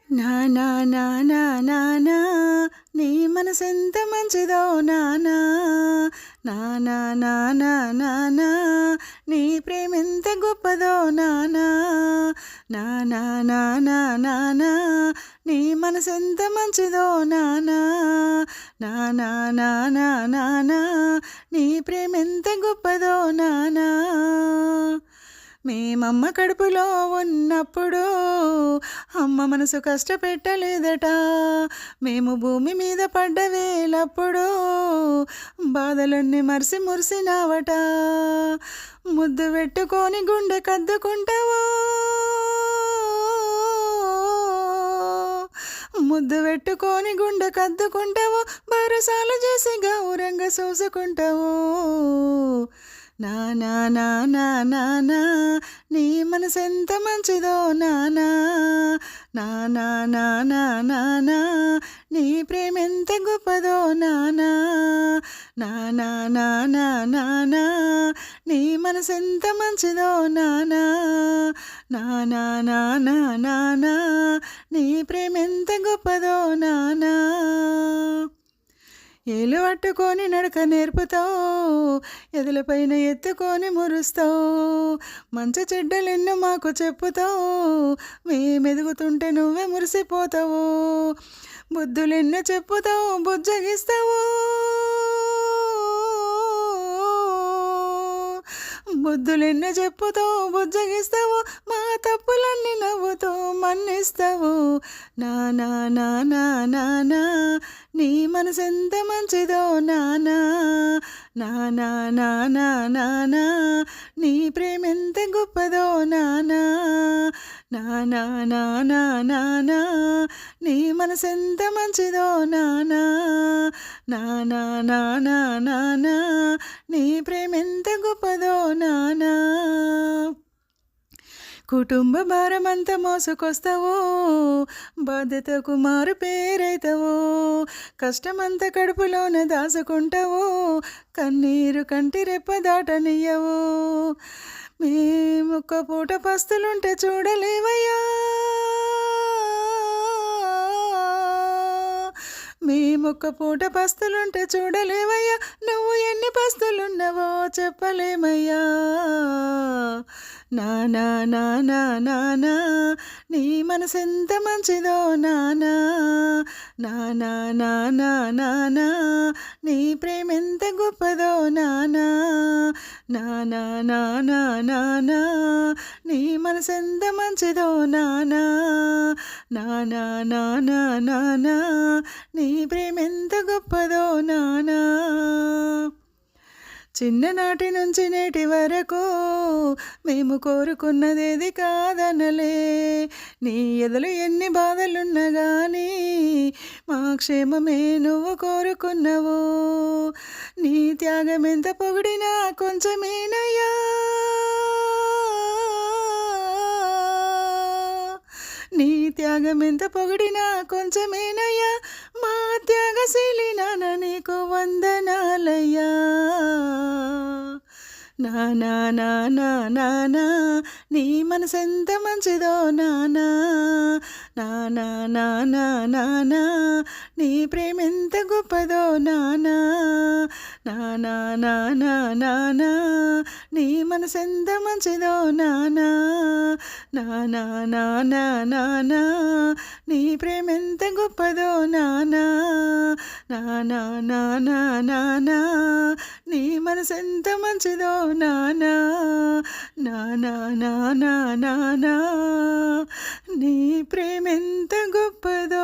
నానా నానా నానా నీ మనసెంత మంచిదో నానా నానా నానా నానా నీ ప్రేమెంత గొప్పదో నానా నానా నానా నానా నీ మనసెంత మంచిదో నానా నానా నానా నానా నీ ప్రేమెంత గొప్పదో నానా మేమమ్మ కడుపులో ఉన్నప్పుడు అమ్మ మనసు కష్టపెట్టలేదట. మేము భూమి మీద పడ్డ వేలప్పుడు బాధలన్నీ మరిసి మురిసినావట. ముద్దు పెట్టుకొని గుండె కద్దుకుంటావో, ముద్దు పెట్టుకొని గుండె కద్దుకుంటావో, బారసాలు చేసి గౌరంగా చూసుకుంటావు. నానా నానా నానా నీ మనసెంత మంచిదో నానా నానా నానా నానా నీ ప్రేమెంత గొప్పదో నానా నానా నానా నానా నీ మనసెంత మంచిదో నానా నానా నానా నానా నీ ప్రేమెంత గొప్పదో నానా. ఏలు పట్టుకొని నడక నేర్పుతావు, ఎదులపైన ఎత్తుకొని మురుస్తావు, మంచి చెడ్డలెన్నో మాకు చెప్పుతావు, మేమెదుగుతుంటే నువ్వే మురిసిపోతావు. బుద్ధులెన్నో చెప్పుతావు, బుజ్జగిస్తావు, బుద్ధులెన్నో చెప్పుతావు, బుజ్జగిస్తావు, మా తప్పులన్నీ నవ్వుతూ మన్నిస్తావు. నానా నానా నానా నీ మనసెంత మంచిదో నానా నానా నానా నానా నీ ప్రేమెంత గొప్పదో నానా నానా నానా నానా నీ మనసెంత మంచిదో నానా నానా నానా నానా నీ ప్రేమెంత గొప్పదో నానా. కుటుంబ భారమంతా మోసుకొస్తావో, బాధ్యతకు మారు పేరైతావో, కష్టమంతా కడుపులోన దాచుకుంటావో, కన్నీరు కంటి రెప్ప దాటనియ్యవో. మేమొక్క పూట పస్తులుంటే చూడలేవయ్యా, మేమొక్క పూట పస్తులుంటే చూడలేవయ్యా, నువ్వు ఎన్ని పస్తులున్నావో చెప్పలేమయ్యా. నానా నానా నానా నీ మనసెంత మంచిదో నానా నానా నానా నానా నీ ప్రేమెంత గొప్పదో నానా నానా నానా నానా నీ మనసెంత మంచిదో నానా నానా నానా నానా నీ ప్రేమెంత గొప్పదో నానా. చిన్ననాటి నుంచి నేటి వరకు మేము కోరుకున్నదేది కాదనలే, నీ ఎదలు ఎన్ని బాధలున్నా కానీ మా క్షేమమే నువ్వు కోరుకున్నావు. నీ త్యాగం ఎంత పొగిడినా కొంచెమేనయ్యా, నీ త్యాగం ఎంత పొగిడినా కొంచెమేనయ్యా, మా త్యాగశీలి నాన్న నీకు వందనాలయ్యా. నానా నానా నానా నీ మనసెంత మంచిదో నానా నానా నానా నానా నీ ప్రేమెంత గొప్పదో నానా నానా నానా నానా నీ మనసెంత మంచిదో నానా నానా నానా నానా నీ ప్రేమెంత గొప్పదో నానా నానా నానా నానా నీ మనసెంత మంచిదో నానా నానా నానా నానా నీ ప్రేమెంత గొప్పదో.